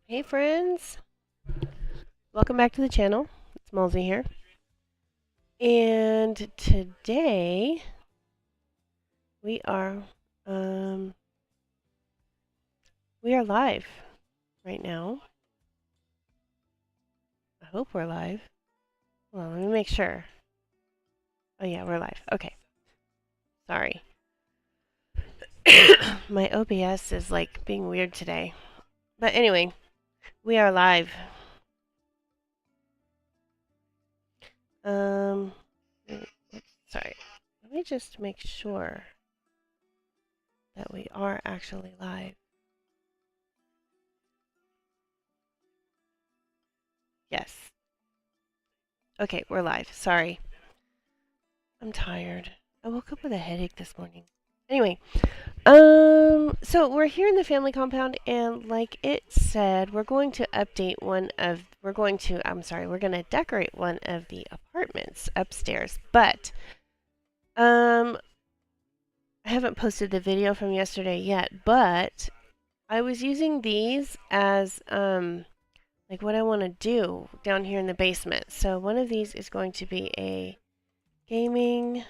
Hey friends, welcome back to the channel. It's Malzy here. And today we are um we are live right now. I hope we're live. Hold on, let me make sure. Oh yeah, we're live. Okay. Sorry. My OBS is like being weird today. But anyway, we are live. Um sorry. Let me just make sure that we are actually live. Yes. Okay, we're live. Sorry. I'm tired. I woke up with a headache this morning. Anyway, so we're here in the family compound, and like it said, we're going to update one of, we're going to decorate one of the apartments upstairs, but, I haven't posted the video from yesterday yet, but I was using these as, like what I want to do down here in the basement. So one of these is going to be a gaming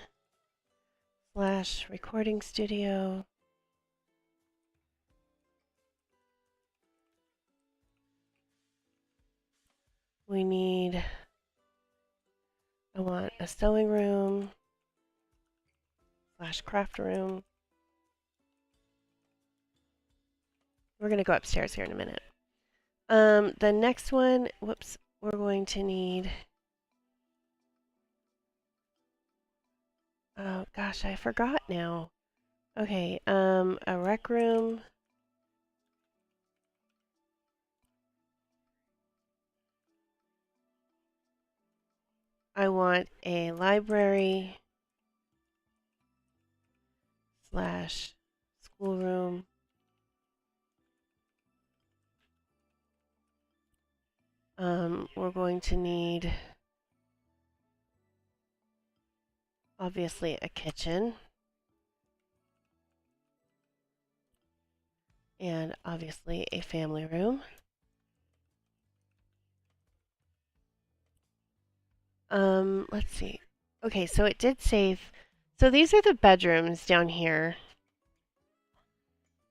slash recording studio. We need, I want a sewing room slash craft room. We're going to go upstairs here in a minute. The next one, whoops, we're going to need, oh gosh, I forgot now. Okay, a rec room. I want a library slash schoolroom. We're going to need, obviously, a kitchen. And obviously a family room. Let's see. Okay, so it did save. So these are the bedrooms down here.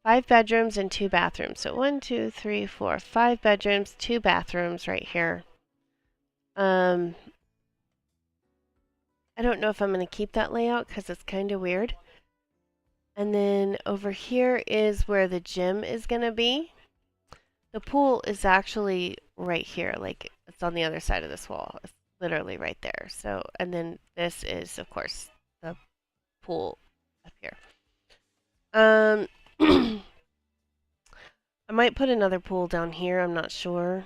5 bedrooms and 2 bathrooms. So 1, 2, 3, 4, 5 bedrooms, 2 bathrooms right here. I don't know if I'm going to keep that layout because it's kind of weird. And then over here is where the gym is going to be. The pool is actually right here, like it's on the other side of this wall. It's literally right there. So, and then this is, of course, the pool up here. I might put another pool down here, I'm not sure.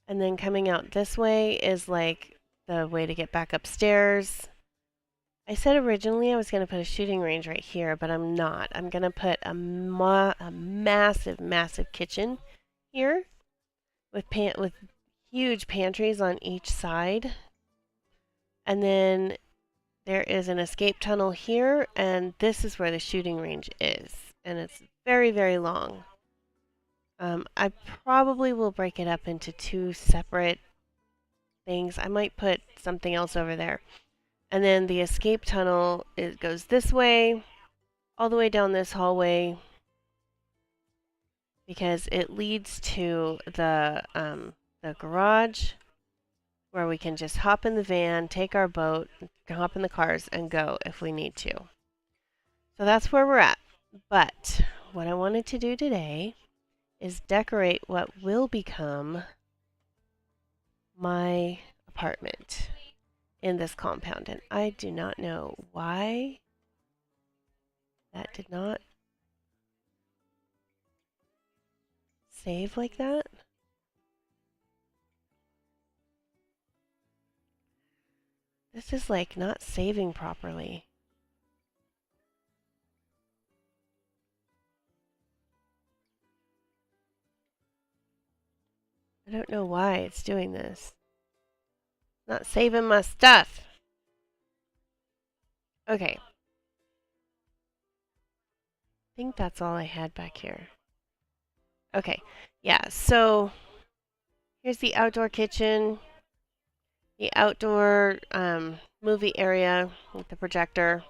And then coming out this way is like the way to get back upstairs. I said originally I was going to put a shooting range right here, but I'm not. I'm going to put a massive, massive kitchen here with huge pantries on each side. And then there is an escape tunnel here, and this is where the shooting range is. And it's very, very long. I probably will break it up into 2 separate things. I might put something else over there. And then the escape tunnel, it goes this way, all the way down this hallway, because it leads to the garage, where we can just hop in the van, take our boat, hop in the cars, and go if we need to. So that's where we're at. But what I wanted to do today is decorate what will become my apartment in this compound. And I do not know why that did not save like that. This is like not saving properly. I don't know why it's doing this. Not saving my stuff. Okay. I think that's all I had back here. Okay, yeah, so here's the outdoor kitchen, the outdoor movie area with the projector.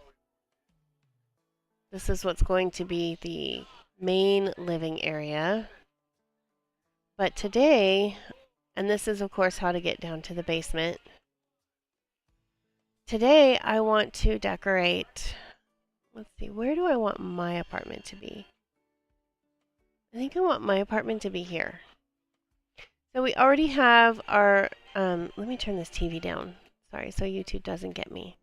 This is what's going to be the main living area. But today, and this is of course how to get down to the basement. Today I want to decorate, let's see, where do I want my apartment to be? I think I want my apartment to be here. So we already have our, let me turn this TV down. Sorry, so YouTube doesn't get me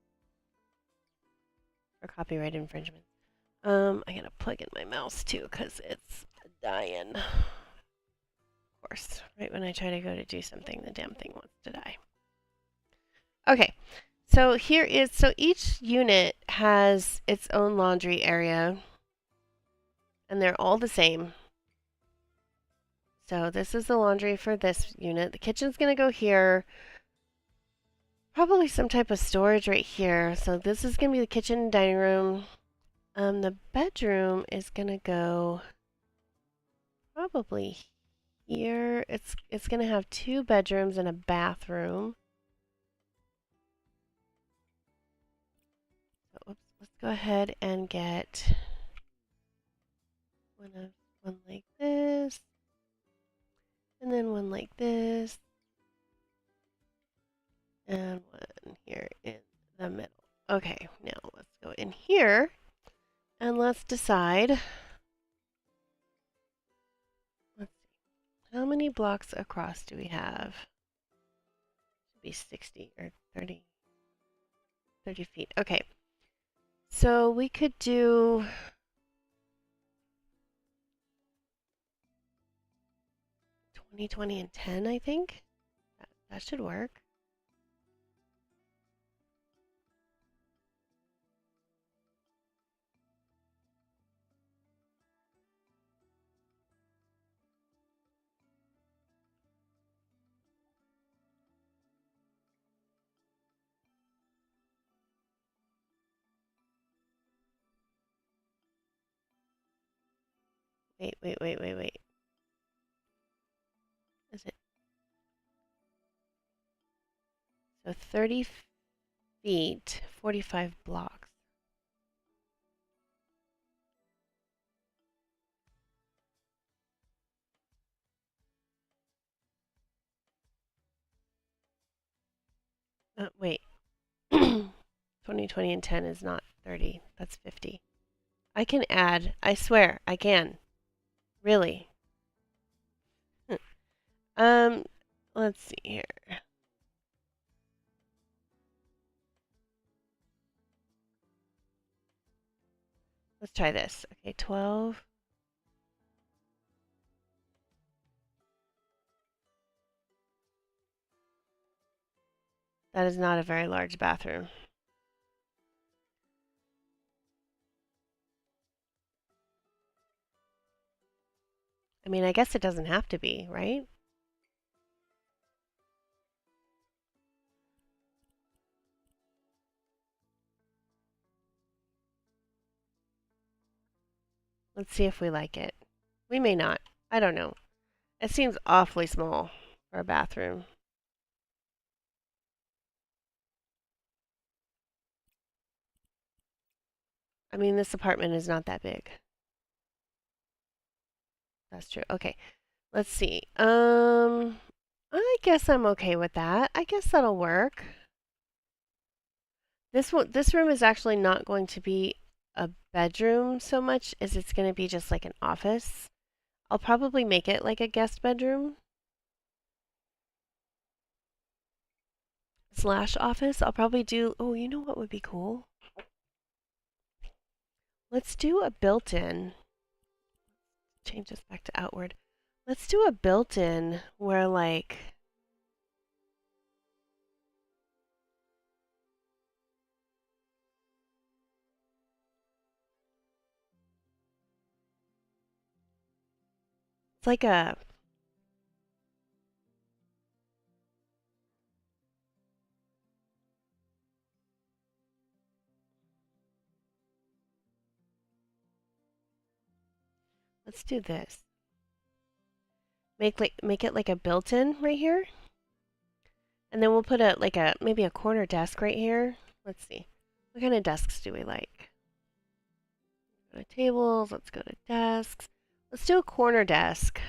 for copyright infringement. I gotta plug in my mouse too, because it's dying. Of course, right when I try to go to do something, the damn thing wants to die. Okay, so here is, so each unit has its own laundry area, and they're all the same. So this is the laundry for this unit. The kitchen's gonna go here. Probably some type of storage right here. So this is gonna be the kitchen and dining room. The bedroom is gonna go probably here. It's gonna have 2 bedrooms and a bathroom. So, oops, let's go ahead and get one like this, and then one like this, and one here in the middle. Okay, now let's go in here and let's decide. Let's see, how many blocks across do we have? Should be 60 or 30 feet. Okay, so we could do 20, 20, and 10, I think. That should work. Wait. Is it? So 30 feet, 45 blocks. Wait. 20, 20, and 10 is not 30. That's 50. I can add. I swear, I can. Really. Um, let's see here. Let's try this. Okay, 12. That is not a very large bathroom. I mean, I guess it doesn't have to be, right? Let's see if we like it. We may not. I don't know. It seems awfully small for a bathroom. I mean, this apartment is not that big. That's true. Okay, let's see. I guess I'm okay with that. I guess that'll work. This room is actually not going to be a bedroom so much as it's going to be just like an office. I'll probably make it like a guest bedroom slash office. I'll probably do, oh, you know what would be cool? Let's do a built-in. Change this back to outward. Let's do a built-in where like, it's like a, let's do this. make it like a built-in right here. And then we'll put a maybe a corner desk right here. Let's see. What kind of desks do we like? Go to tables, let's go to desks. Let's do a corner desk.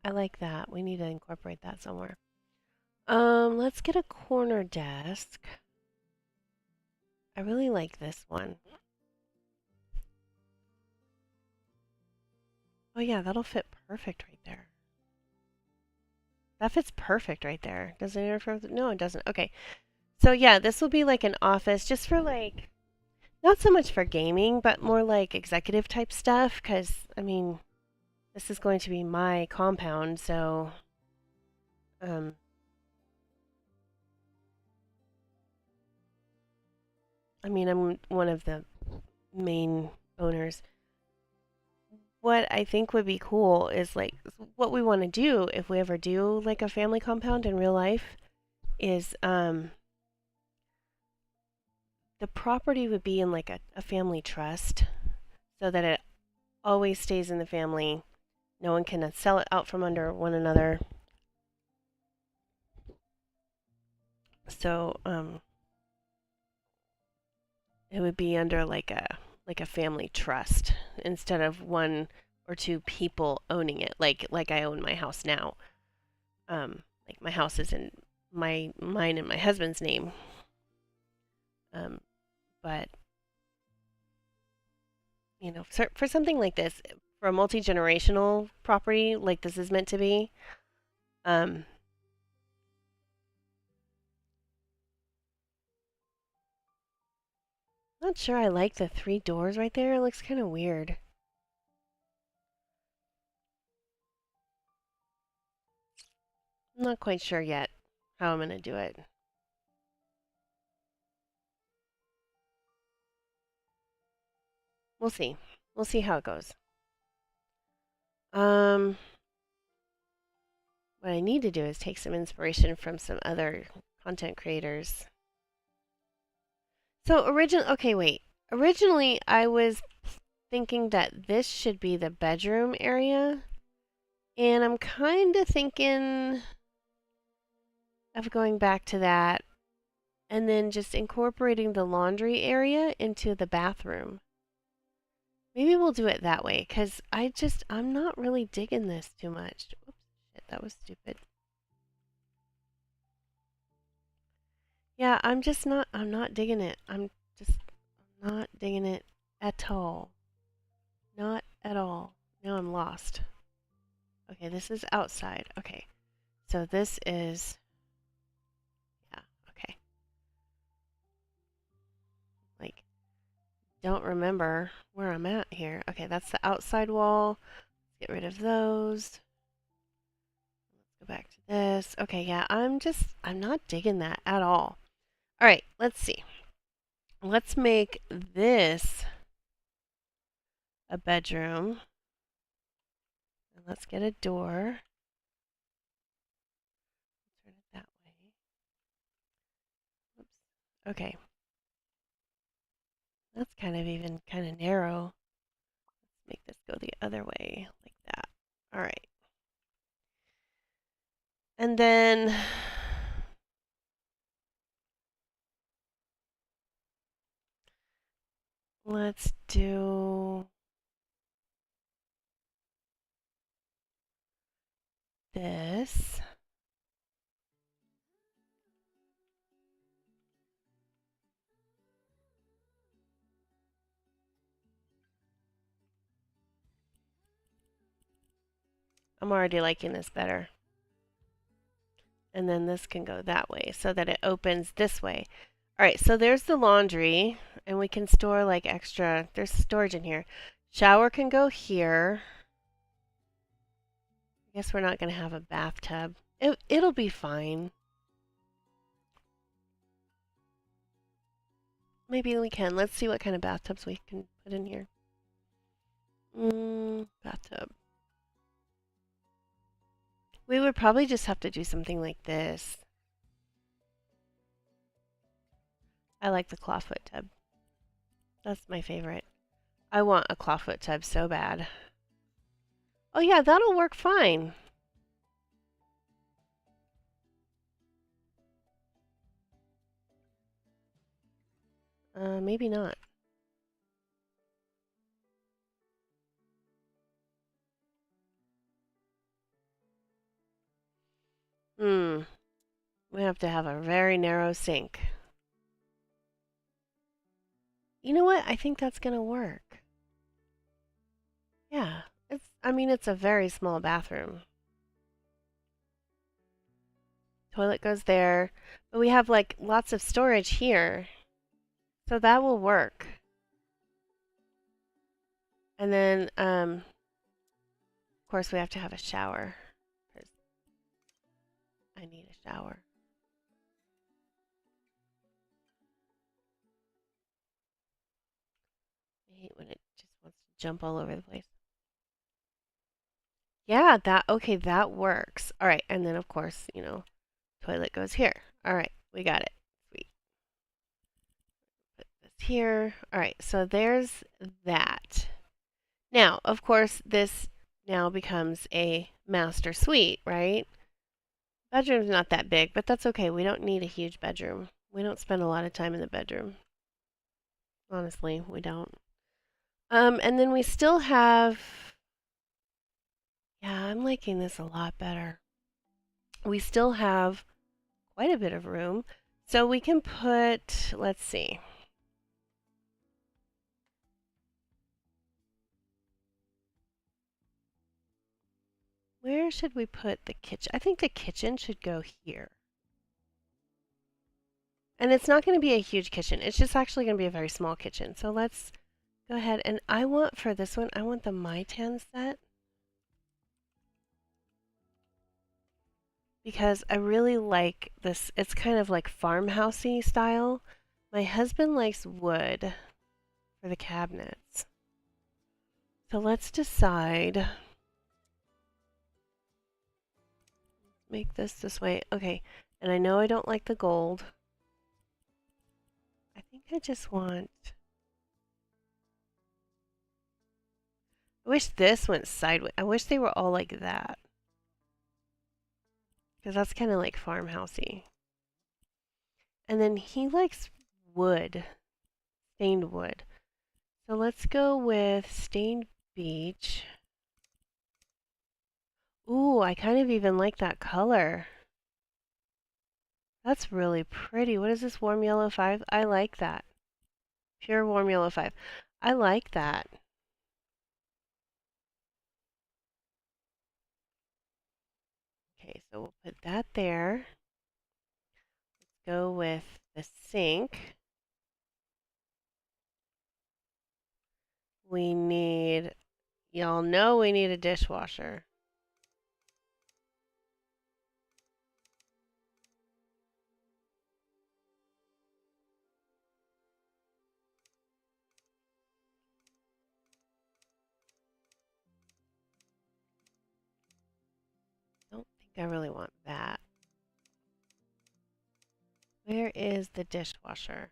I like that. We need to incorporate that somewhere. Let's get a corner desk. I really like this one. Oh yeah, that'll fit perfect right there. That fits perfect right there. Does it interfere with it? No, it doesn't. Okay. So yeah, this will be like an office just for like, not so much for gaming, but more like executive type stuff. Because, I mean, this is going to be my compound, so um, I mean, I'm one of the main owners. What I think would be cool is like what we want to do if we ever do like a family compound in real life is the property would be in like a family trust so that it always stays in the family. No one can sell it out from under one another. So it would be under like a family trust instead of one or two people owning it, like I own my house now. Like my house is in mine and my husband's name. Um, but you know, for something like this, for a multi-generational property like this is meant to be, um, not sure I like the three doors right there. It looks kind of weird. I'm not quite sure yet how I'm gonna do it. We'll see. We'll see how it goes. Um, what I need to do is take some inspiration from some other content creators. So okay, wait. Originally, I was thinking that this should be the bedroom area, and I'm kind of thinking of going back to that and then just incorporating the laundry area into the bathroom. Maybe we'll do it that way because I'm not really digging this too much. Oops, shit, that was stupid. Yeah, I'm not digging it. I'm just not digging it at all. Not at all. Now I'm lost. Okay, this is outside. Okay, so this is, yeah, okay. Like, don't remember where I'm at here. Okay, that's the outside wall. Get rid of those. Go back to this. Okay, yeah, I'm not digging that at all. All right, let's see. Let's make this a bedroom. And let's get a door. Turn it that way. Oops. Okay. That's kind of narrow. Let's make this go the other way, like that. All right. And then let's do this. I'm already liking this better. And then this can go that way so that it opens this way. All right, so there's the laundry, and we can store like extra, there's storage in here. Shower can go here. I guess we're not going to have a bathtub. It'll be fine. Maybe we can. Let's see what kind of bathtubs we can put in here. Bathtub. We would probably just have to do something like this. I like the clawfoot tub. That's my favorite. I want a clawfoot tub so bad. Oh yeah, that'll work fine. Maybe not. Hmm. We have to have a very narrow sink. You know what? I think that's gonna work. Yeah. I mean, it's a very small bathroom. Toilet goes there, but we have like lots of storage here. So that will work. And then, of course, we have to have a shower because I need a shower. I hate when it just wants to jump all over the place. Yeah, okay, that works. All right, and then of course, toilet goes here. All right, we got it. Sweet. Put this here. All right, so there's that. Now, of course, this now becomes a master suite, right? Bedroom's not that big, but that's okay. We don't need a huge bedroom. We don't spend a lot of time in the bedroom. Honestly, we don't. And then we still have, yeah, I'm liking this a lot better. We still have quite a bit of room. So we can put, let's see. Where should we put the kitchen? I think the kitchen should go here. And it's not going to be a huge kitchen. It's just actually going to be a very small kitchen. So let's go ahead. And I want for this one, I want the My Tan set. Because I really like this. It's kind of like farmhousey style. My husband likes wood for the cabinets. So let's decide. Make this way. Okay. And I know I don't like the gold. I think I just want. I wish this went sideways. I wish they were all like that. Because that's kind of like farmhousey. And then he likes wood, stained wood. So let's go with stained beach. Ooh, I kind of even like that color. That's really pretty. What is this, warm yellow 5? I like that. Pure warm yellow 5. I like that. Okay, so we'll put that there. Let's go with the sink. We need, y'all know we need a dishwasher. Don't think I really want that. Where is the dishwasher?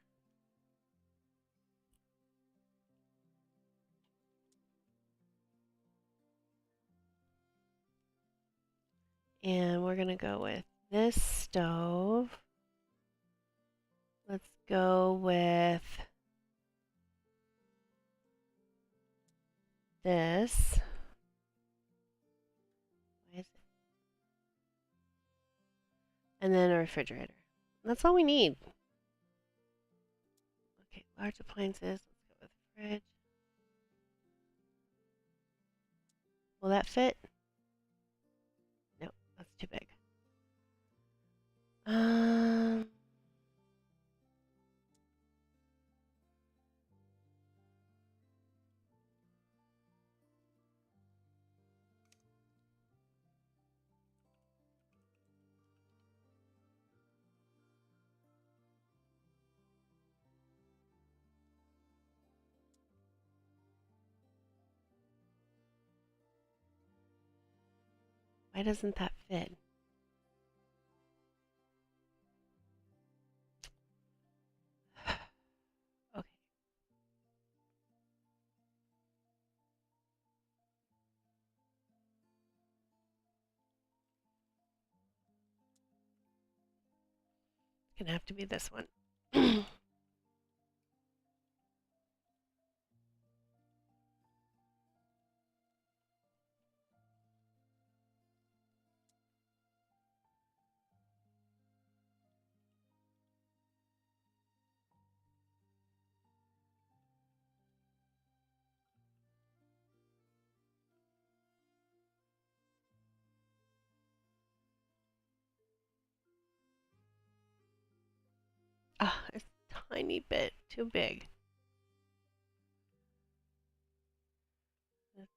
And we're going to go with this stove. Let's go with this. Why is it? And then a refrigerator. That's all we need. Okay, large appliances. Let's go with fridge. Will that fit? No, that's too big. Um, why doesn't that fit? Okay. Gonna have to be this one. Ah, it's a tiny bit too big.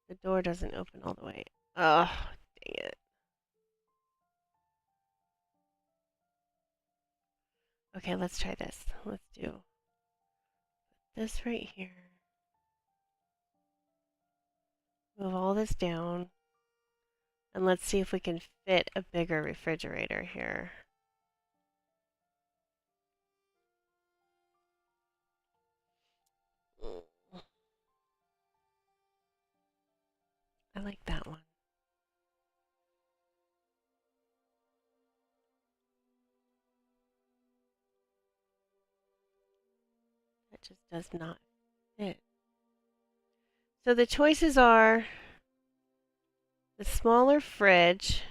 The door doesn't open all the way. Oh, dang it. Okay, let's try this. Let's do this right here. Move all this down. And let's see if we can fit a bigger refrigerator here. I like that one. That just does not fit. So the choices are the smaller fridge,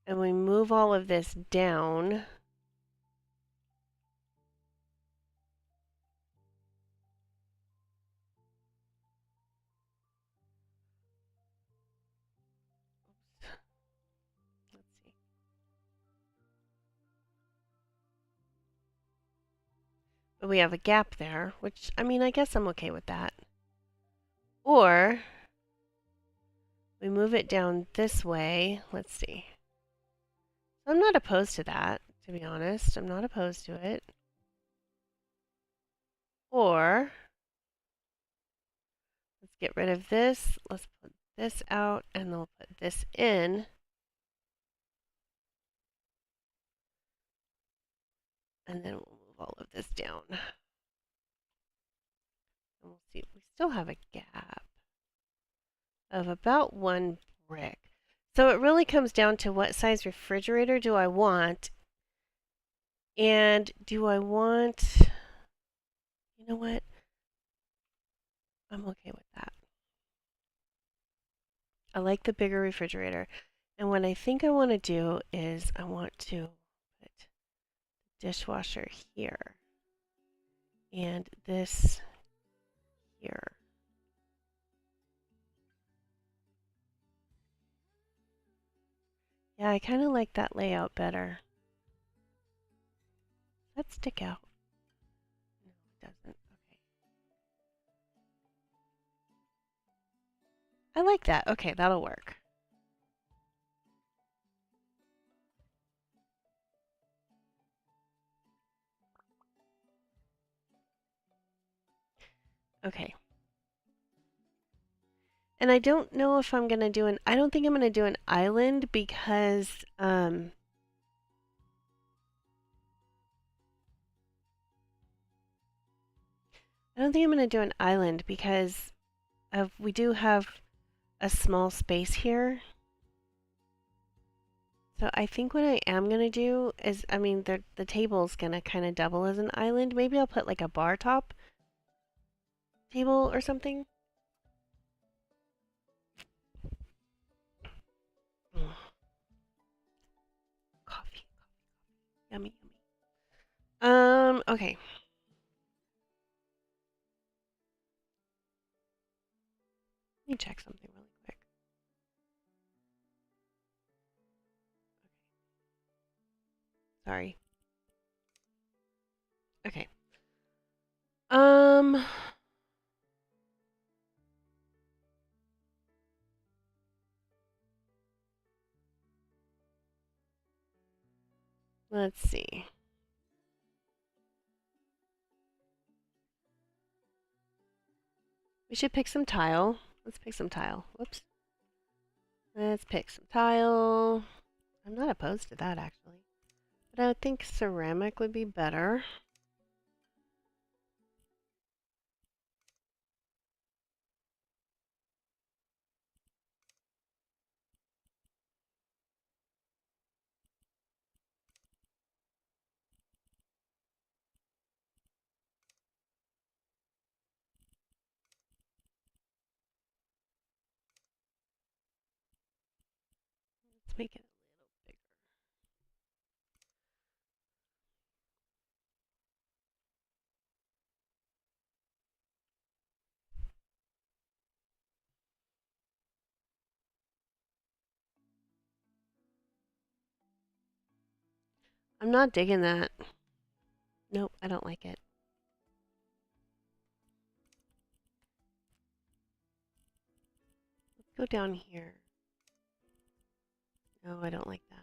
and we move all of this down. Let's see. But we have a gap there, which, I mean, I guess I'm okay with that. Or we move it down this way. Let's see. I'm not opposed to that, to be honest. I'm not opposed to it. Or let's get rid of this. Let's put this out, and then we'll put this in. And then we'll move all of this down. And we'll see. We still have a gap of about 1 brick. So it really comes down to what size refrigerator do I want? And do I want, you know what? I'm okay with that. I like the bigger refrigerator. And what I think I want to do is I want to put the dishwasher here and this here. Yeah, I kind of like that layout better. Does that stick out? No, it doesn't. Okay. I like that. Okay, that'll work. Okay. And I don't know if I'm going to do I don't think I'm going to do an island because, I don't think I'm going to do an island because we do have a small space here. So I think what I am going to do is, I mean, the table's going to kind of double as an island. Maybe I'll put like a bar top table or something. Mm, coffee. Yummy, yummy. Okay. Let me check something really quick. Sorry. Okay. Um, let's see. We should pick some tile. Let's pick some tile. Whoops. Let's pick some tile. I'm not opposed to that actually. But I would think ceramic would be better. make it a little bigger. I'm not digging that. Nope, I don't like it. Let's go down here. No, I don't like that.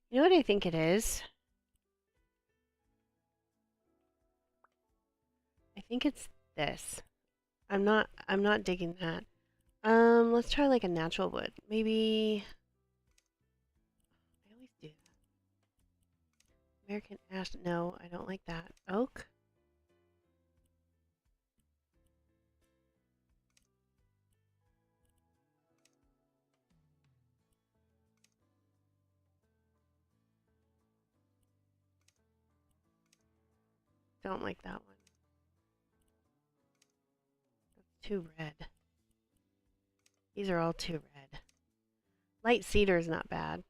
You know what I think it is? I think it's this. I'm not digging that. Let's try like a natural wood. Maybe I always do that. American ash. No, I don't like that. Oak? Don't like that one. That's too red. These are all too red. Light cedar is not bad.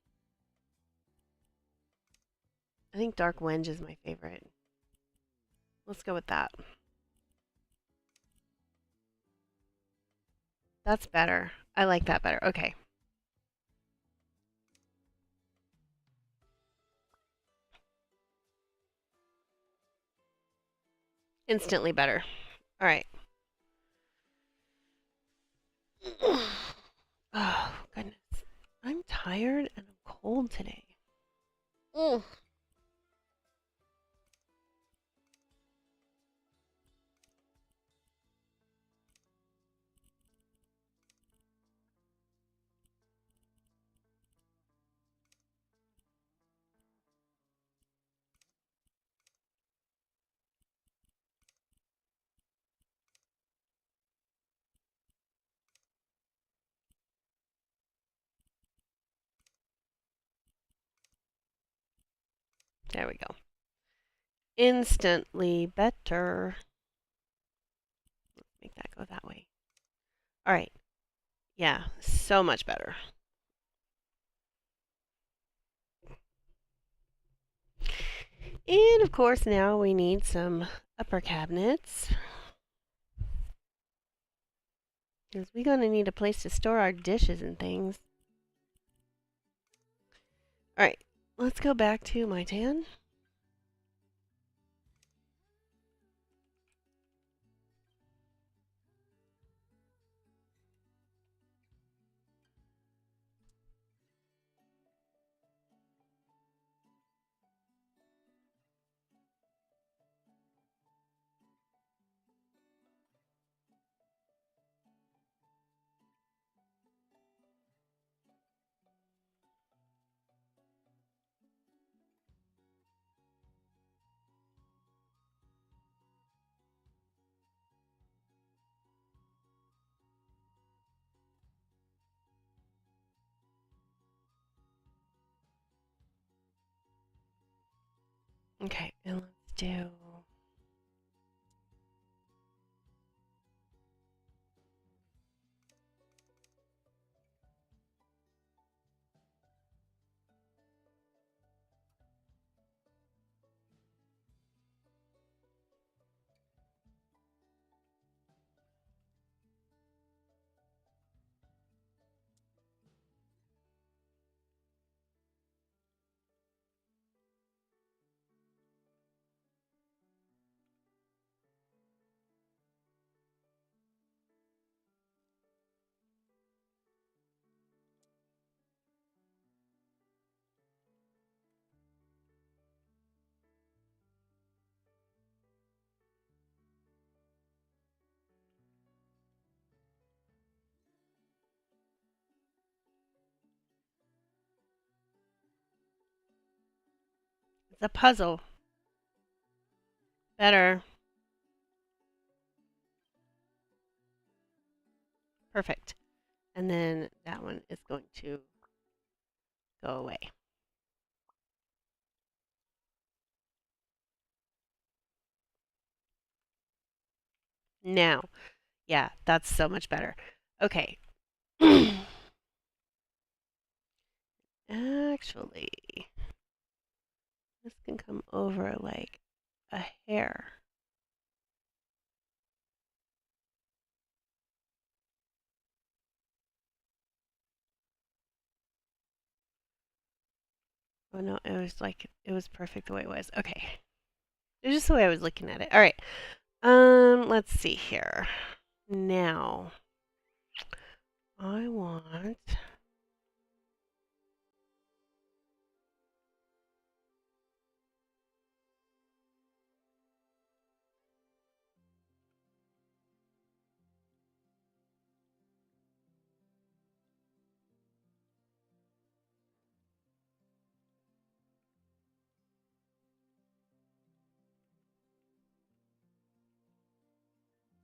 I think dark wenge is my favorite. Let's go with that. That's better. I like that better. Okay. Instantly better. All right. Oh, goodness. I'm tired and I'm cold today. Mm. There we go. Instantly better. Let's make that go that way. All right. Yeah, so much better. And of course, now we need some upper cabinets. Because we're going to need a place to store our dishes and things. All right, let's go back to my tan. Okay, and let's do the puzzle. Better. Perfect. And then that one is going to go away. Now, yeah, that's so much better. Okay. Actually, this can come over like a hair. Oh no, it was perfect the way it was. Okay. It's just the way I was looking at it. All right. Let's see here. Now, I want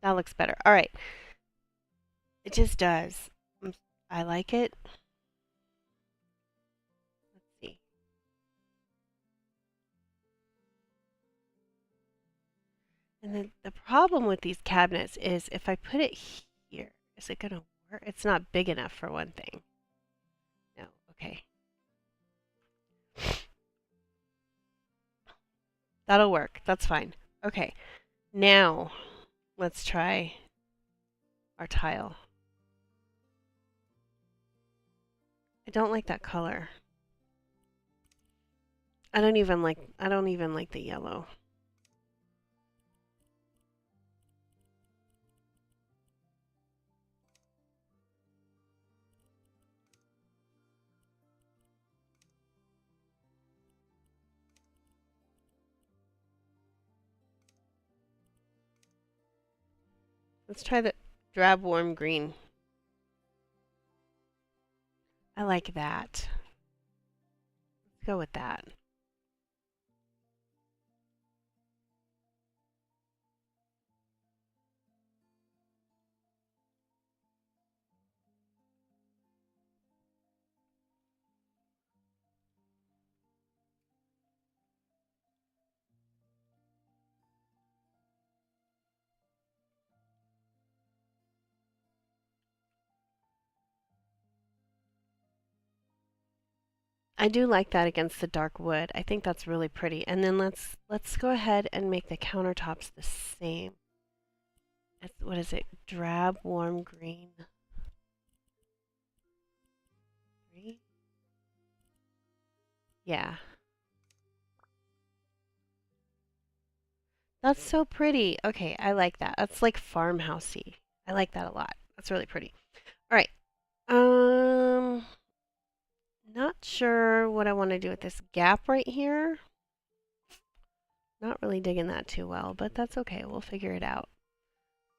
that looks better. All right. It just does. I like it. Let's see. And then the problem with these cabinets is if I put it here, is it going to work? It's not big enough for one thing. No. Okay. That'll work. That's fine. Okay. Now, let's try our tile. I don't like that color. I don't even like the yellow. Let's try the drab warm green. I like that. Let's go with that. I do like that against the dark wood. I think that's really pretty. And then let's go ahead and make the countertops the same. What is it? Drab warm green. Green? Yeah. That's so pretty. Okay, I like that. That's like farmhousey. I like that a lot. That's really pretty. All right. Um, not sure what I want to do with this gap right here. Not really digging that too well, but that's okay. We'll figure it out.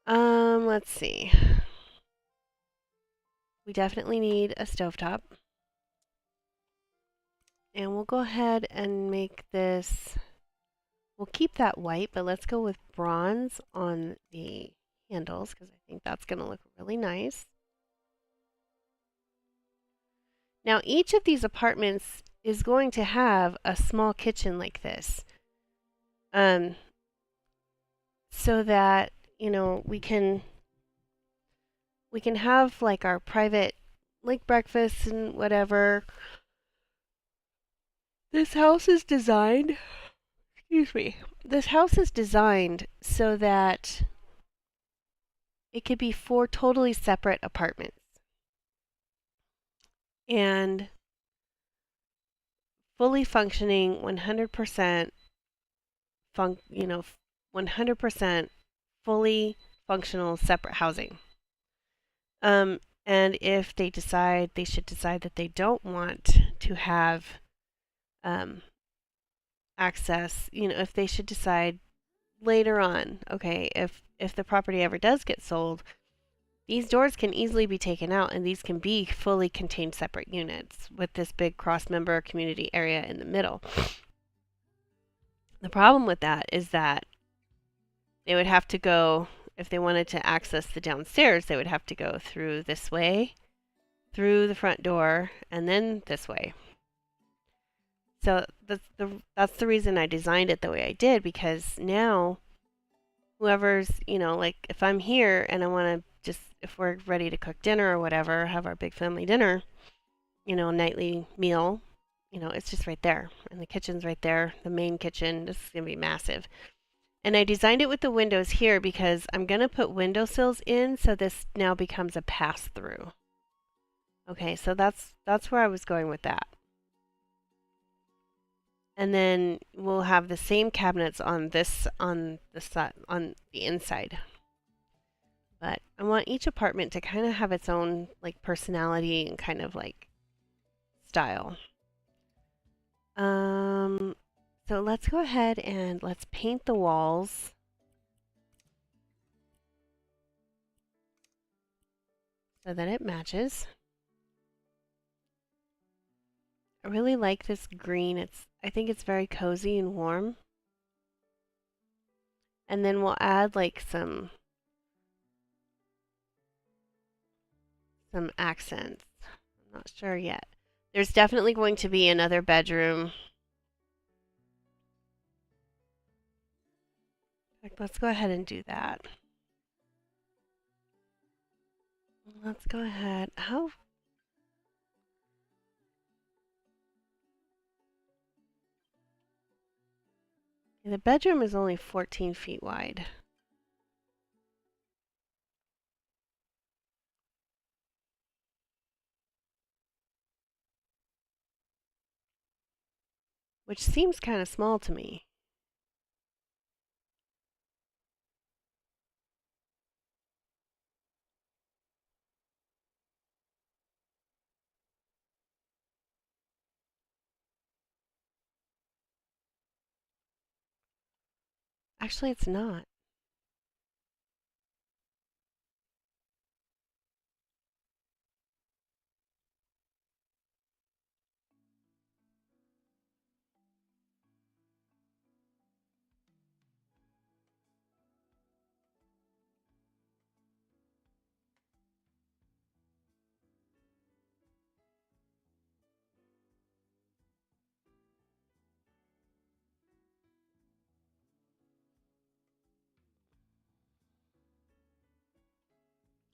Let's see. We definitely need a stovetop. And we'll go ahead and make this, we'll keep that white, but let's go with bronze on the handles because I think that's going to look really nice. Now, each of these apartments is going to have a small kitchen like this. Um, so that, you know, we can have like our private like breakfast and whatever. This house is designed, excuse me. This house is designed so that it could be four totally separate apartments. And fully functioning 100% 100% fully functional separate housing. And if they decide, they should decide that they don't want to have um, access, if they should decide later on, okay, if the property ever does get sold, these doors can easily be taken out and these can be fully contained separate units with this big cross-member community area in the middle. The problem with that is that they would have to go, if they wanted to access the downstairs, they would have to go through this way, through the front door, and then this way. So that's the reason I designed it the way I did, because now whoever's, you know, like if I'm here and I want to just, if we're ready to cook dinner or whatever, have our big family dinner, you know, nightly meal, you know, it's just right there. And the kitchen's right there, the main kitchen. This is going to be massive. And I designed it with the windows here because I'm going to put windowsills in so this now becomes a pass through. Okay, so that's where I was going with that. And then we'll have the same cabinets on this on the side on the inside. But I want each apartment to kind of have its own like personality and kind of like style. Um so let's go ahead and let's paint the walls so that it matches. I really like this green. I think it's very cozy and warm. And then we'll add like some accents. I'm not sure yet. There's definitely going to be another bedroom. In fact, let's go ahead and do that. Let's go ahead. How the bedroom is only 14 feet wide, which seems kind of small to me. Actually, it's not.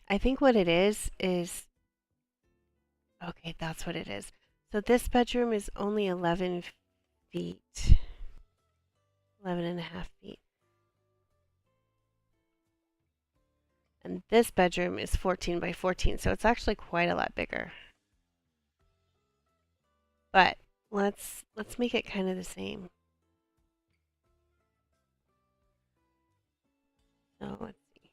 I think what it is okay, that's what it is. So this bedroom is only 11 feet, 11 and a half feet. And this bedroom is 14 by 14, so it's actually quite a lot bigger. But let's make it kind of the same. So let's see.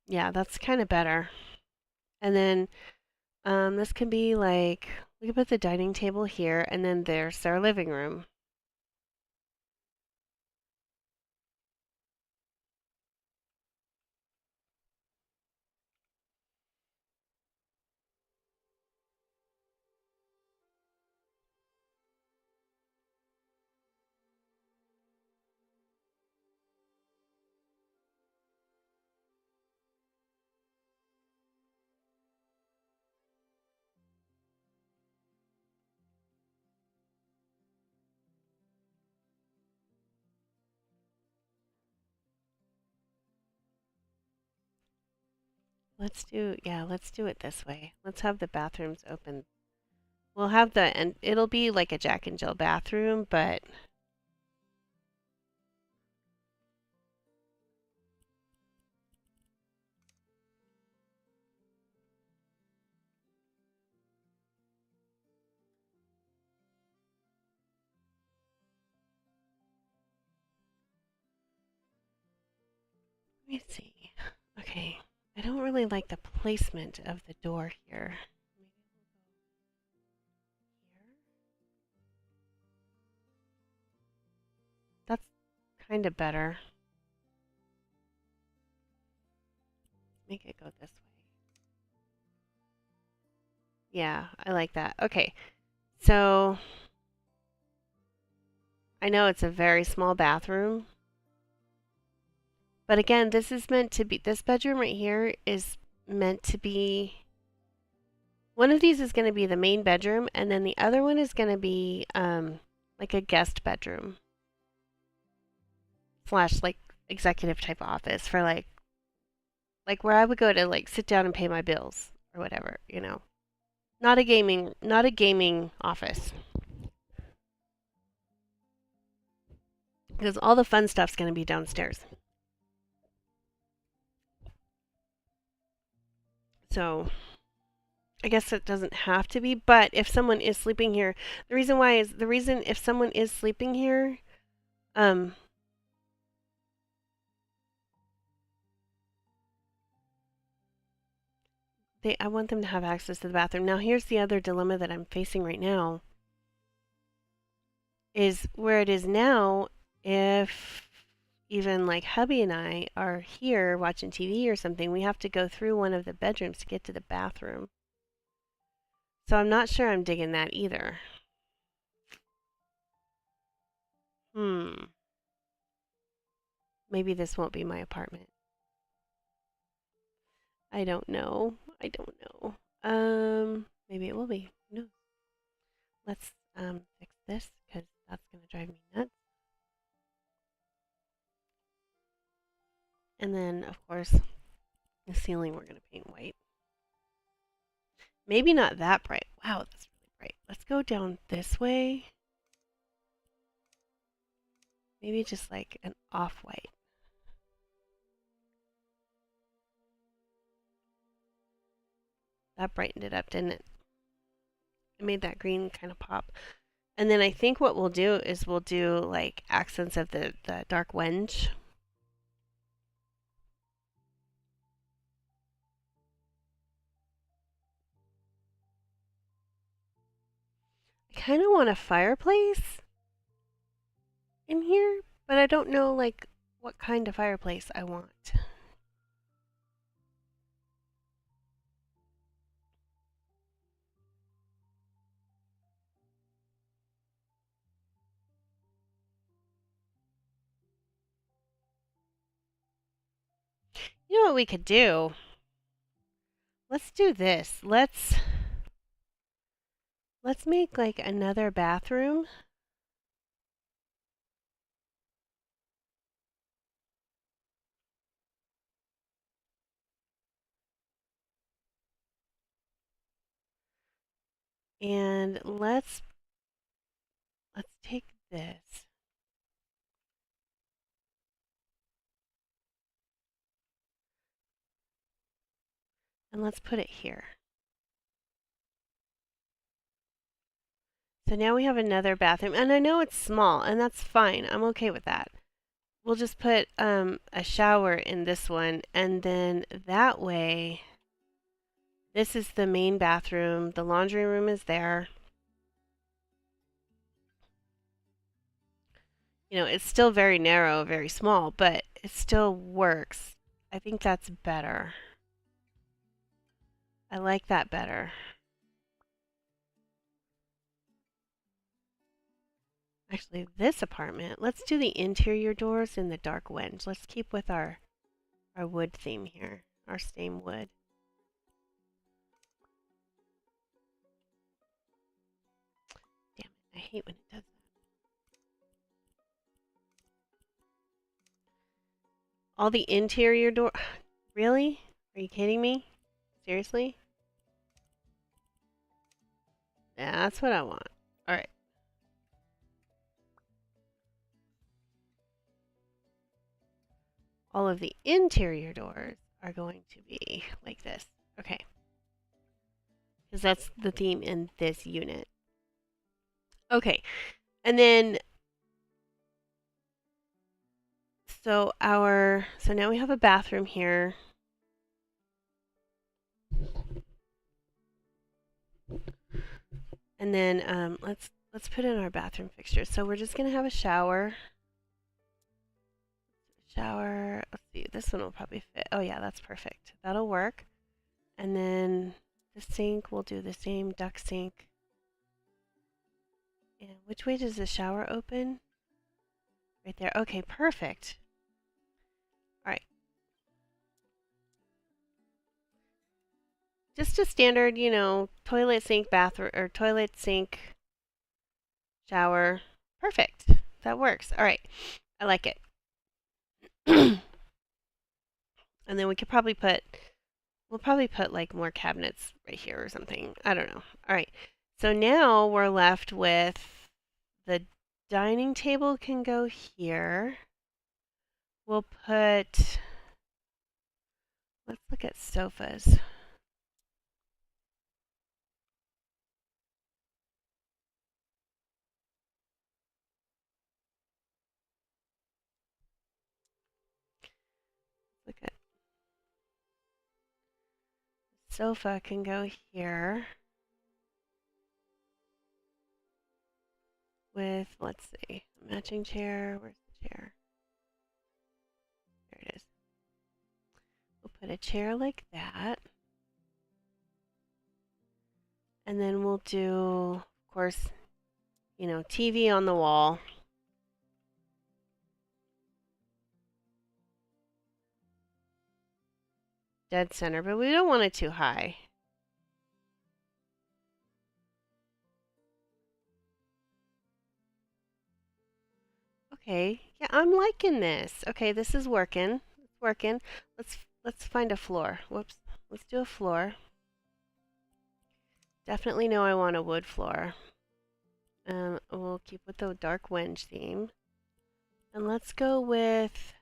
Yeah, that's kind of better. And then this can be like we can put the dining table here, and then there's our living room. Let's do it this way. Let's have the bathrooms open. We'll have and it'll be like a Jack and Jill bathroom, but let me see. Okay, I don't really like the placement of the door here. That's kind of better. make it go this way. Yeah, I like that. Okay, so I know it's a very small bathroom, but again, this is meant to be, this bedroom right here is meant to be, one of these is going to be the main bedroom, and then the other one is going to be like a guest bedroom slash like executive type office for like where I would go to like sit down and pay my bills or whatever, you know. Not a gaming office. Because all the fun stuff's going to be downstairs. So, I guess it doesn't have to be, but if someone is sleeping here, the reason if someone is sleeping here, um I want them to have access to the bathroom. Now, here's the other dilemma that I'm facing right now is where it is now, if even like hubby and I are here watching TV or something, we have to go through one of the bedrooms to get to the bathroom. So I'm not sure I'm digging that either. Hmm. Maybe this won't be my apartment. I don't know. I don't know. Maybe it will be. Who knows? Let's fix this because that's gonna drive me nuts. And then, of course, the ceiling we're gonna paint white. Maybe not that bright. Wow, that's really bright. Let's go down this way. Maybe just like an off-white. That brightened it up, didn't it? It made that green kind of pop. And then I think what we'll do is we'll do like accents of the dark wenge. I kind of want a fireplace in here, but I don't know like what kind of fireplace I want. You know what we could do? Let's do this. Let's make like another bathroom. And let's take this. And let's put it here. So now we have another bathroom. And I know it's small, and that's fine. I'm okay with that. We'll just put a shower in this one, and then that way, this is the main bathroom. The laundry room is there. You know, it's still very narrow, very small, but it still works. I think that's better. I like that better. Actually, this apartment, let's do the interior doors in the dark wenge. Let's keep with our wood theme here, our same wood. Damn it, I hate when it does that. All the interior door, really? Are you kidding me? Seriously? Yeah, that's what I want. All right. All of the interior doors are going to be like this. Okay. Because that's the theme in this unit. Okay. And then so now we have a bathroom here. And then let's put in our bathroom fixtures. So we're just gonna have a shower. Shower. Let's see. this one will probably fit. Oh yeah, that's perfect. That'll work. And then the sink, we'll do the same duct sink. And which way does the shower open? Right there. Okay, perfect. All right. Just a standard, you know, toilet, sink, bathroom, or toilet, sink, shower. Perfect. That works. All right. I like it. And then we could probably put, we'll probably put like more cabinets right here or something. I don't know. All right. So now we're left with the dining table can go here. We'll put, let's look at sofas. Look at sofa can go here with, let's see, matching chair. Where's the chair? There it is. We'll put a chair like that. And then we'll do, of course, you know, TV on the wall. Dead center, but we don't want it too high. Okay, yeah, I'm liking this. Okay, this is working. It's working. Let's find a floor. Whoops. Let's do a floor. Definitely know I want a wood floor. We'll keep with the dark wenge theme. And let's go with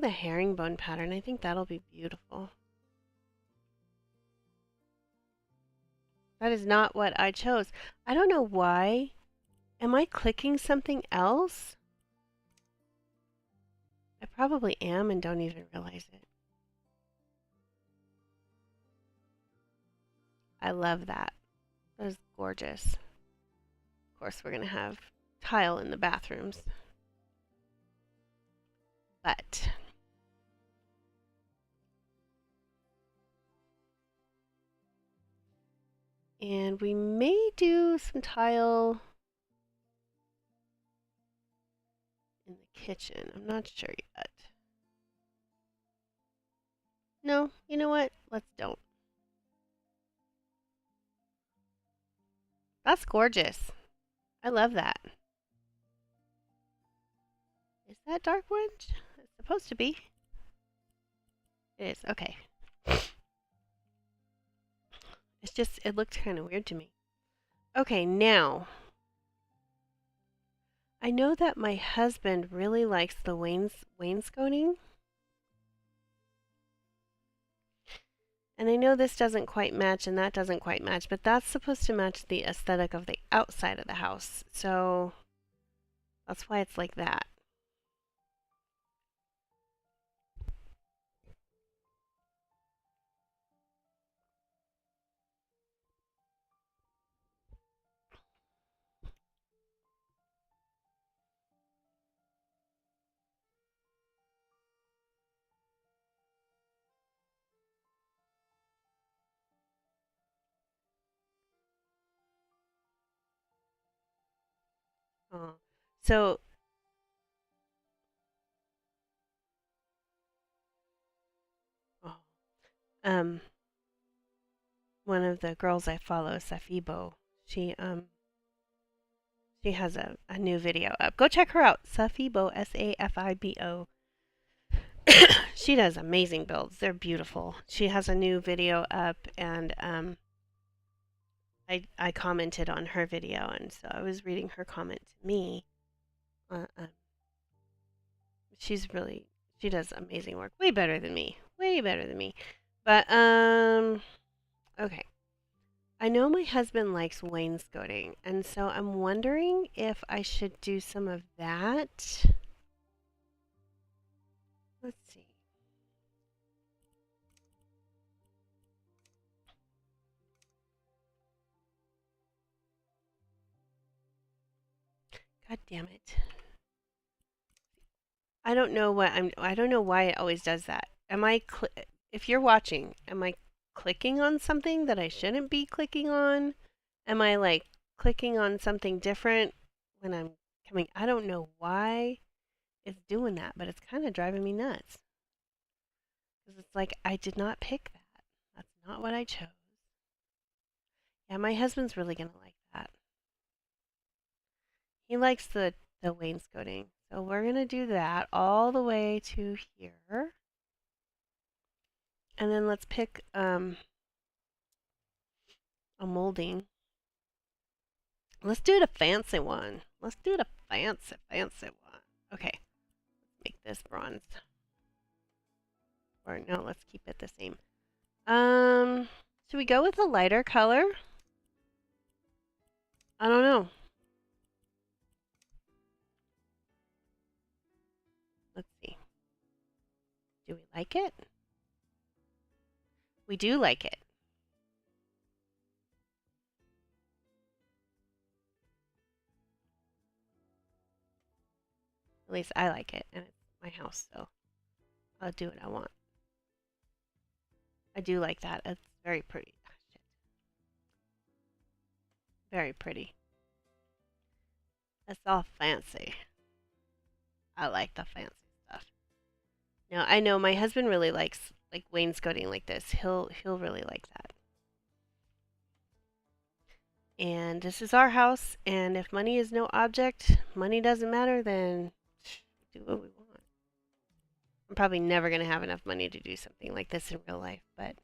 the herringbone pattern. I think that'll be beautiful. That is not what I chose. I don't know why. Am I clicking something else? I probably am and don't even realize it. I love that. That is gorgeous. Of course, we're going to have tile in the bathrooms. But and we may do some tile in the kitchen. I'm not sure yet. No, you know what? Let's don't. That's gorgeous. I love that. Is that dark orange? It's supposed to be. It is. Okay. It's just, it looked kind of weird to me. Okay, now. I know that my husband really likes the wainscoting. And I know this doesn't quite match and that doesn't quite match, but that's supposed to match the aesthetic of the outside of the house. So that's why it's like that. Oh. So, oh, um, one of the girls I follow, Safibo, she um she has a new video up. Go check her out. Safibo, Safibo. She does amazing builds. They're beautiful. She has a new video up and I commented on her video and so I was reading her comment to me. Uh, uh, she does amazing work. Way better than me. Way better than me. But okay. I know my husband likes wainscoting, and so I'm wondering if I should do some of that. Let's see. God damn it. I don't know what I don't know why it always does that. If you're watching, am I clicking on something that I shouldn't be clicking on? Am I like clicking on something different when I'm coming? I don't know why it's doing that, but it's kind of driving me nuts. Because it's like I did not pick that. That's not what I chose. Yeah, my husband's really gonna like that. He likes the wainscoting. So we're gonna do that all the way to here. And then let's pick a molding. Let's do the fancy one. Let's do the fancy one. Okay, make this bronze. Or no, let's keep it the same. Should we go with a lighter color? I don't know. Let's see. Do we like it? We do like it. At least I like it, and it's my house, so I'll do what I want. I do like that. It's very pretty. Ah, shit. Very pretty. It's all fancy. I like the fancy stuff. Now I know my husband really likes like wainscoting like this. He'll really like that. And this is our house, and if money is no object, money doesn't matter, then do what we want. I'm probably never going to have enough money to do something like this in real life, but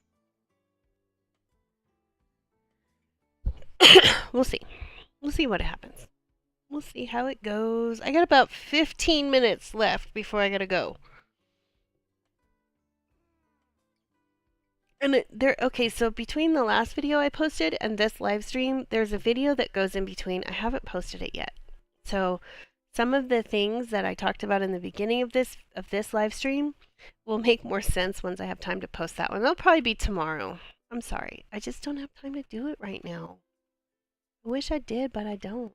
we'll see. We'll see what happens. We'll see how it goes. I got about 15 minutes left before I got to go. And okay, so between the last video I posted and this live stream, there's a video that goes in between. I haven't posted it yet. So some of the things that I talked about in the beginning of this live stream will make more sense once I have time to post that one. That'll probably be tomorrow. I'm sorry. I just don't have time to do it right now. I wish I did, but I don't.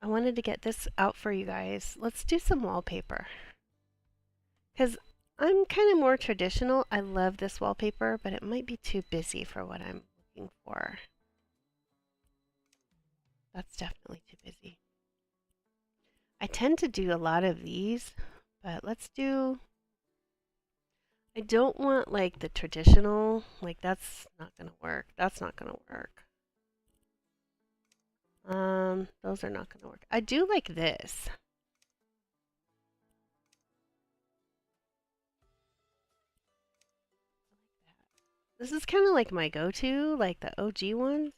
I wanted to get this out for you guys. Let's do some wallpaper. Because I'm kind of more traditional. I love this wallpaper, but it might be too busy for what I'm looking for. That's definitely too busy. I tend to do a lot of these, but let's do... I don't want like the traditional, like that's not gonna work. That's not gonna work. Those are not gonna work. I do like this. This is kind of like my go-to, like the OG ones.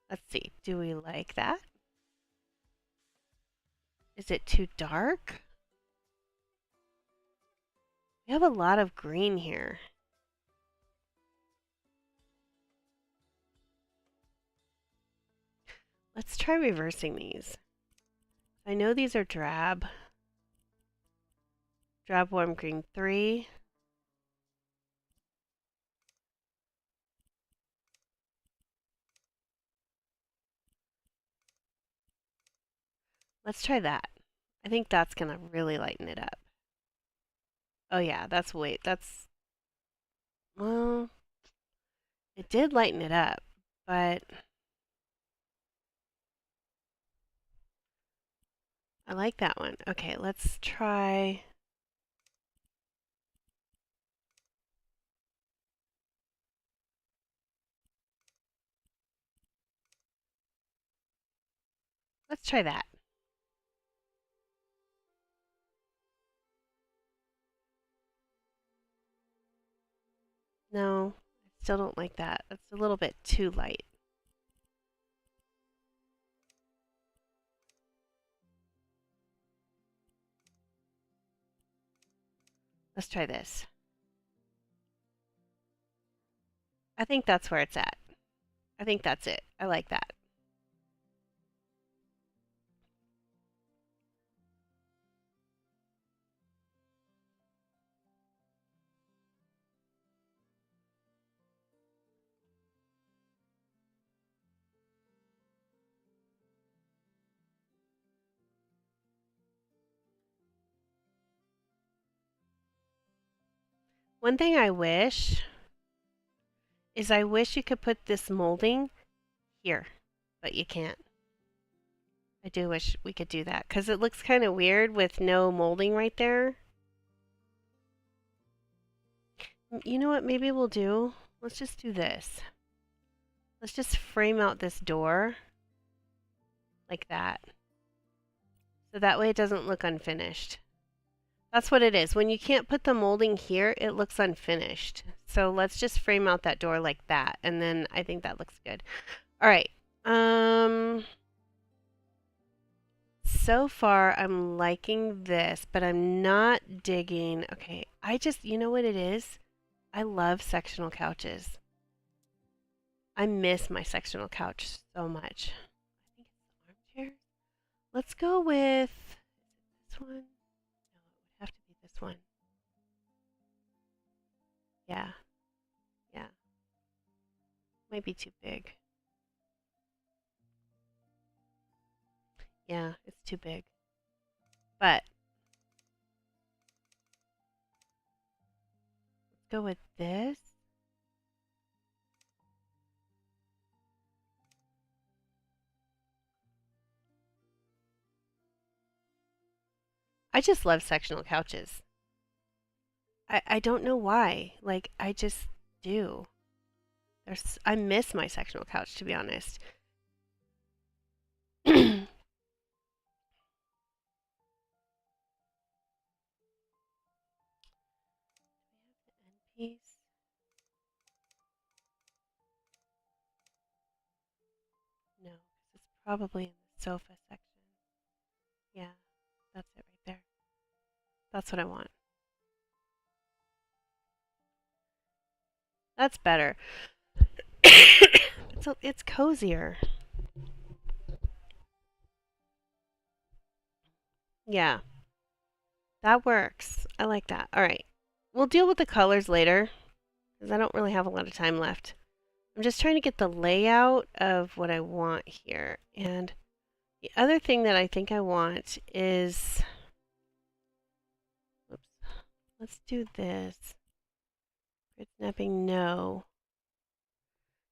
Let's see, do we like that? Is it too dark? We have a lot of green here. Let's try reversing these. I know these are drab. Drab warm green 3. Let's try that. I think that's gonna really lighten it up. Oh yeah, well, it did lighten it up, but I like that one. Okay, let's try... Let's try that. No, I still don't like that. That's a little bit too light. Let's try this. I think that's where it's at. I think that's it. I like that. One thing I wish is I wish you could put this molding here, but you can't. I do wish we could do that because it looks kind of weird with no molding right there. You know what maybe we'll do? Let's just do this. Let's just frame out this door like that. So that way it doesn't look unfinished. That's what it is. When you can't put the molding here, it looks unfinished. So let's just frame out that door like that. And then I think that looks good. All right. So far I'm liking this, but I'm not digging. Okay, you know what it is? I love sectional couches. I miss my sectional couch so much. I think it's the armchair. Let's go with this one. No, it would have to be this one. Yeah, yeah. Might be too big. Yeah, it's too big. But let's go with this. I just love sectional couches. I don't know why. Like, I just do. I miss my sectional couch, to be honest. Piece? No, because it's probably in the sofa section. Yeah, that's it right there. That's what I want. That's better. It's cozier. Yeah, that works. I like that. All right. We'll deal with the colors later because I don't really have a lot of time left. I'm just trying to get the layout of what I want here. And the other thing that I think I want is, oops, let's do this. Grid snapping, no.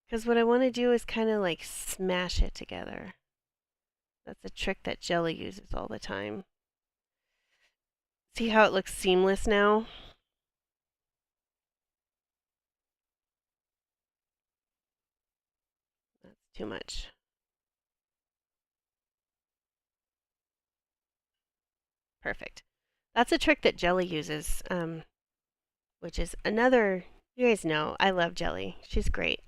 Because what I want to do is kind of like smash it together. That's a trick that Jelly uses all the time. See how it looks seamless now? That's too much. Perfect. That's a trick that Jelly uses, which is another, you guys know, I love Jelly. She's great.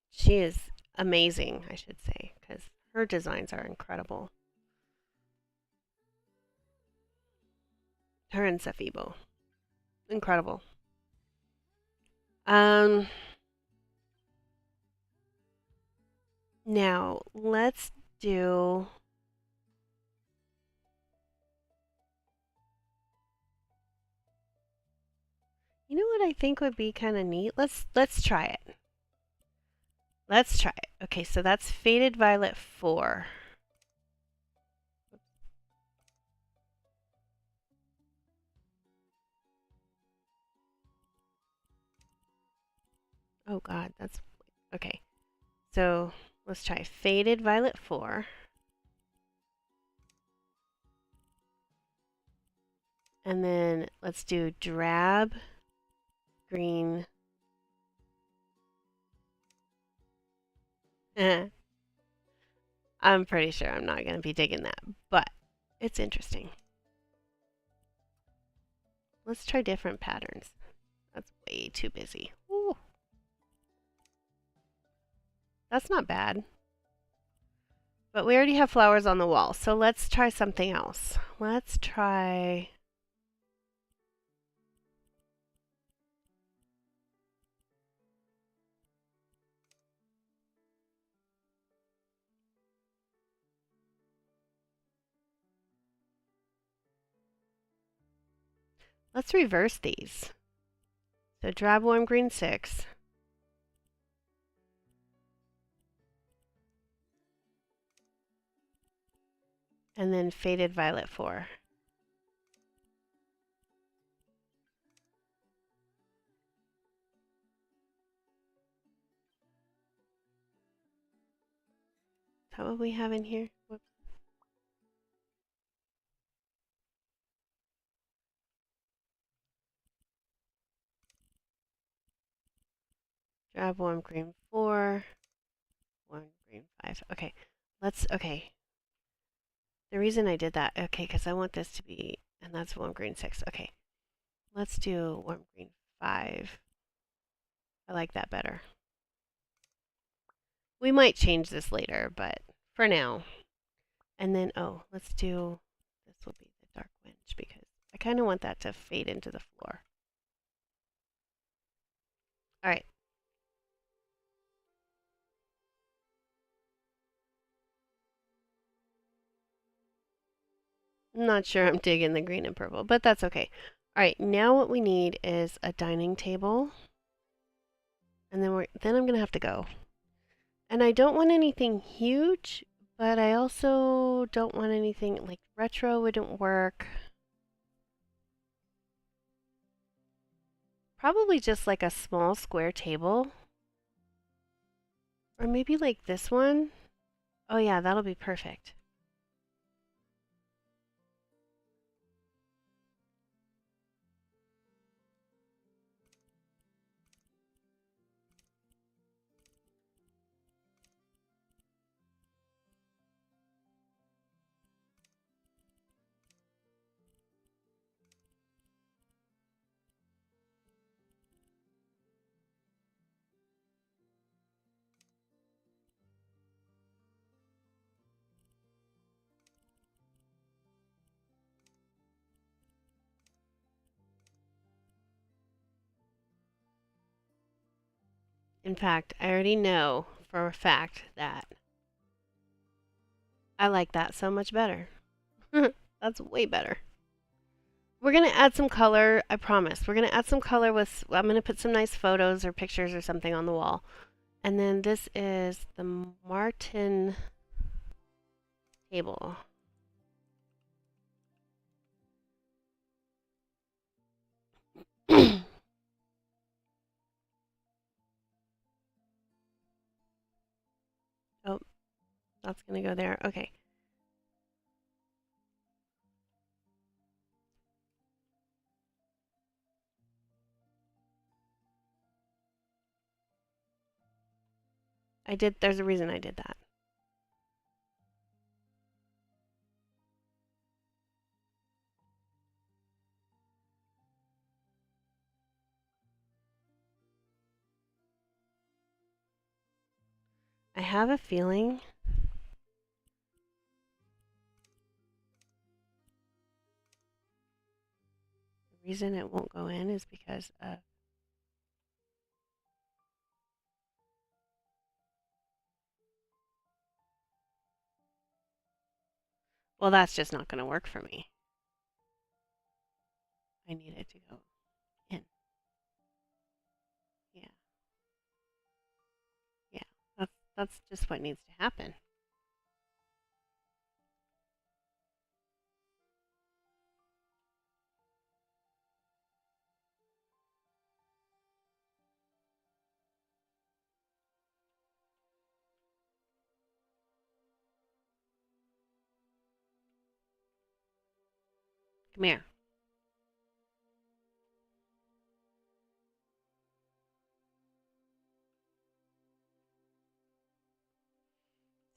She is amazing, I should say, because her designs are incredible. Her and Safibo. Incredible. Um, Now let's do, you know what I think would be kind of neat? Let's try it. Let's try it. Okay, so that's Faded Violet 4. Oh God, that's okay. So let's try Faded Violet 4. And then let's do Drab Green. I'm pretty sure I'm not going to be digging that, but it's interesting. Let's try different patterns. That's way too busy. Ooh, that's not bad. But we already have flowers on the wall, so let's try something else. Let's reverse these. So Drab Warm Green 6. And then Faded Violet 4. that what we have in here? Whoops. Drab warm green 4, warm green 5. Okay, okay. The reason I did that, okay, because I want this to be, and that's warm green 6. Okay, let's do warm green 5. I like that better. We might change this later, but for now. And then, oh, let's do, this will be the dark winch because I kind of want that to fade into the floor. All right. I'm not sure I'm digging the green and purple, but that's okay. All right, now what we need is a dining table. And then I'm going to have to go. And I don't want anything huge, but I also don't want anything like retro wouldn't work. Probably just like a small square table. Or maybe like this one. Oh yeah, that'll be perfect. In fact, I already know for a fact that I like that so much better. That's way better. We're going to add some color, I promise. We're going to add some color with, I'm going to put some nice photos or pictures or something on the wall. And then this is the Martin table. Oh, that's going to go there. Okay. There's a reason I did that. I have a feeling the reason it won't go in is because of, well, that's just not going to work for me. I need it to go in. Yeah. Yeah. That's just what needs to happen. Come here.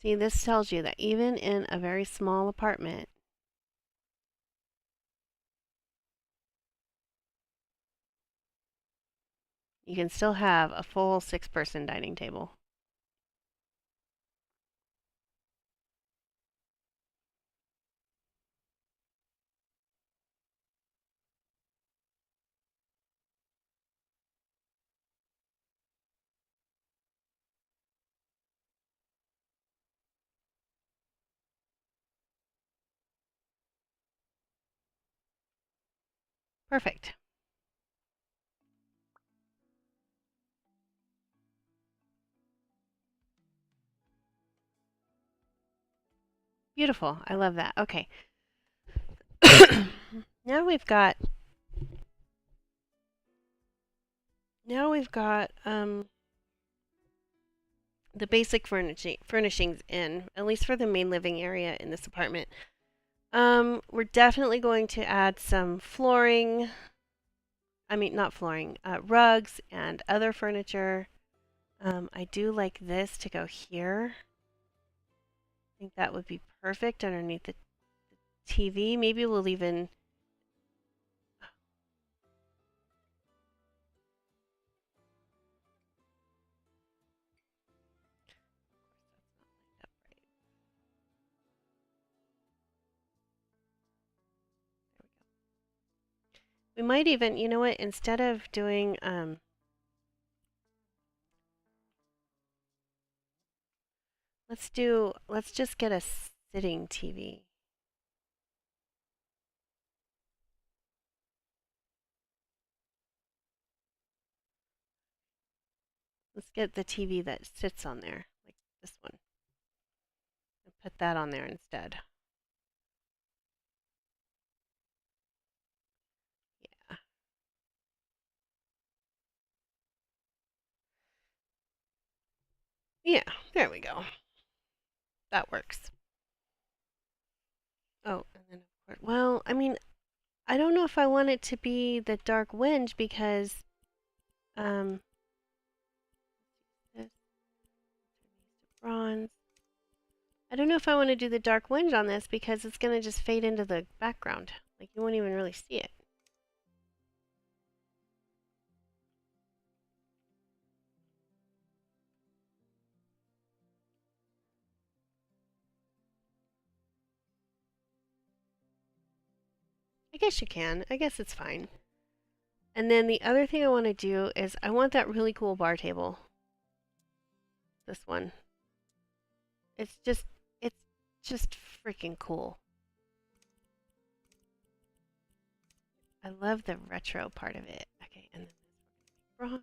See, this tells you that even in a very small apartment, you can still have a full 6-person dining table. Perfect. Beautiful. I love that. Okay. now we've got now we've got the basic furnishings in, at least for the main living area in this apartment. We're definitely going to add some flooring. I mean, not flooring, rugs and other furniture. I do like this to go here. I think that would be perfect underneath the TV. Maybe we'll even. We might even, you know what, instead of doing, let's just get a sitting TV. Let's get the TV that sits on there, like this one, and put that on there instead. Yeah. Yeah, there we go. That works. Oh, and then of course, well, I mean, I don't know if I want it to be the dark whinge because, um, this bronze. I don't know if I want to do the dark whinge on this because it's gonna just fade into the background. Like you won't even really see it. I guess you can. I guess it's fine. And then the other thing I want to do is I want that really cool bar table. This one. It's just it's just freaking cool. I love the retro part of it. Okay, and then bronze.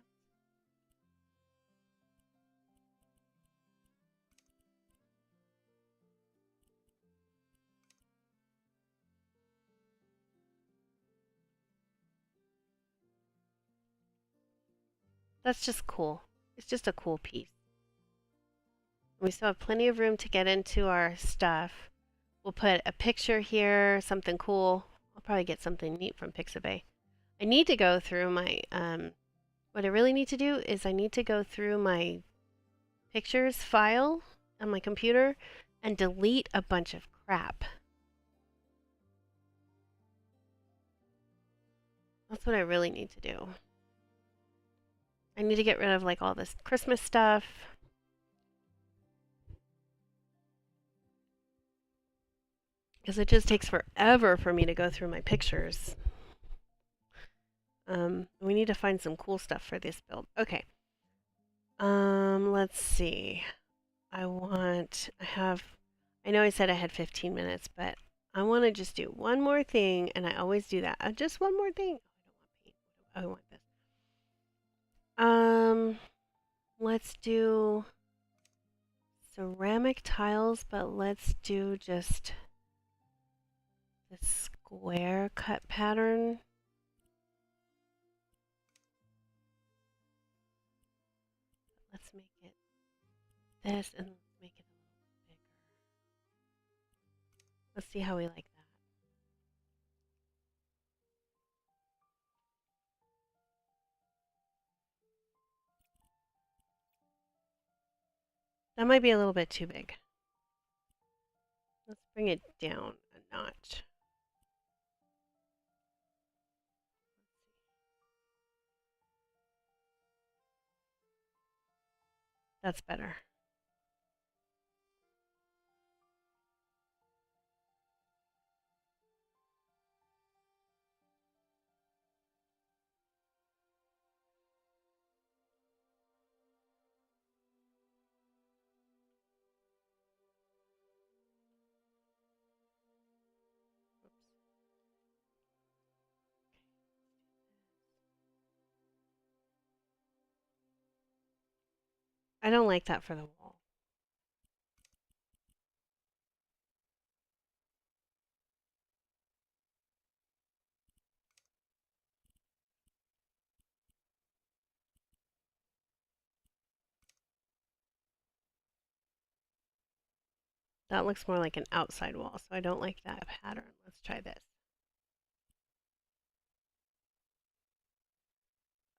That's just cool. It's just a cool piece. We still have plenty of room to get into our stuff. We'll put a picture here, something cool. I'll probably get something neat from Pixabay. I need to go through my, what I really need to do is I need to go through my pictures file on my computer and delete a bunch of crap. That's what I really need to do. I need to get rid of like all this Christmas stuff. Because it just takes forever for me to go through my pictures. We need to find some cool stuff for this build. Okay. Let's see. I know I said I had 15 minutes, but I want to just do one more thing, and I always do that. Just one more thing. Oh, I don't want paint. I want this. Let's do ceramic tiles, but let's do just the square cut pattern. Let's make it this, and let's make it a little bigger. Let's see how we like that. That might be a little bit too big. Let's bring it down a notch. That's better. I don't like that for the wall. That looks more like an outside wall, so I don't like that pattern. Let's try this.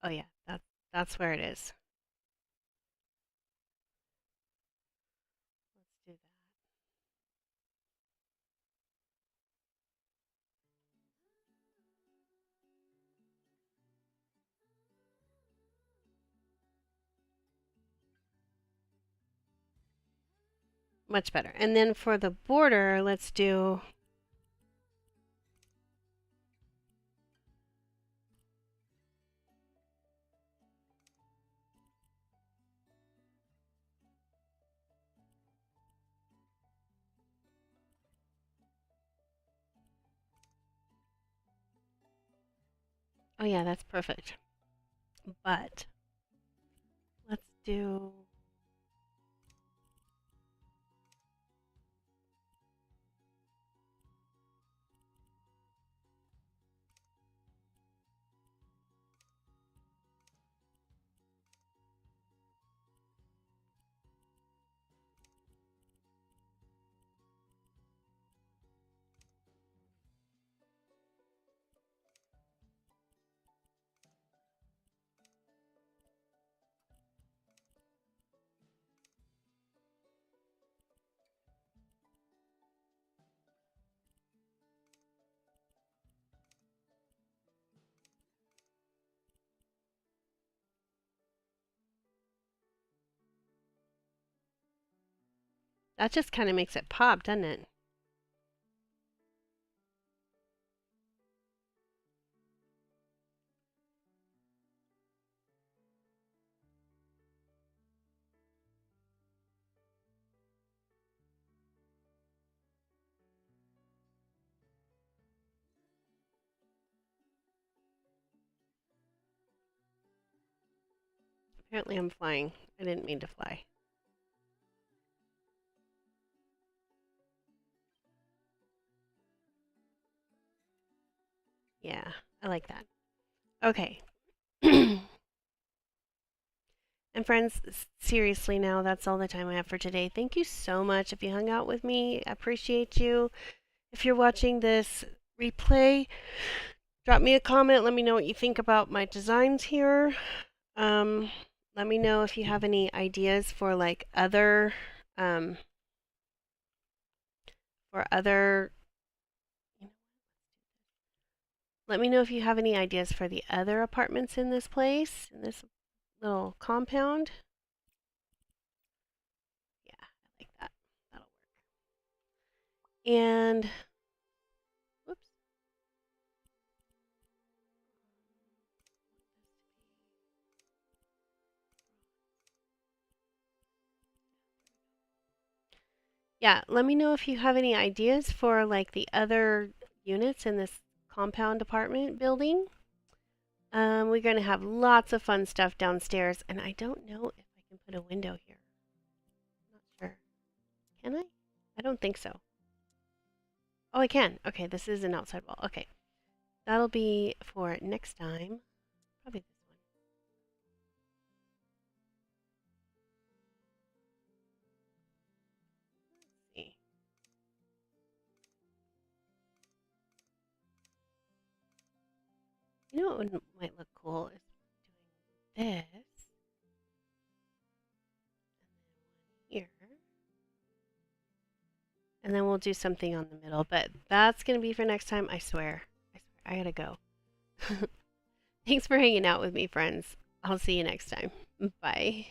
Oh yeah, that's where it is. Let's do that. Much better. And then for the border, let's do. Oh yeah, that's perfect. But let's do. That just kind of makes it pop, doesn't it? Apparently I'm flying. I didn't mean to fly. Yeah, I like that. Okay. And friends, seriously now, that's all the time I have for today. Thank you so much if you hung out with me. I appreciate you. If you're watching this replay, drop me a comment. Let me know what you think about my designs here. Um, Let me know if you have any ideas for like other um, for other. Let me know if you have any ideas for the other apartments in this place, in this little compound. Yeah, I like that. That'll work. And whoops. Yeah, let me know if you have any ideas for like the other units in this compound apartment building. We're going to have lots of fun stuff downstairs, and I don't know if I can put a window here. Not sure. Can I? I don't think so. Oh, I can. Okay, this is an outside wall. Okay, that'll be for next time. Probably this one. Let's see. You know what might look cool is doing this here. And then we'll do something on the middle, but that's going to be for next time, I swear. I gotta go. Thanks for hanging out with me, friends. I'll see you next time. Bye.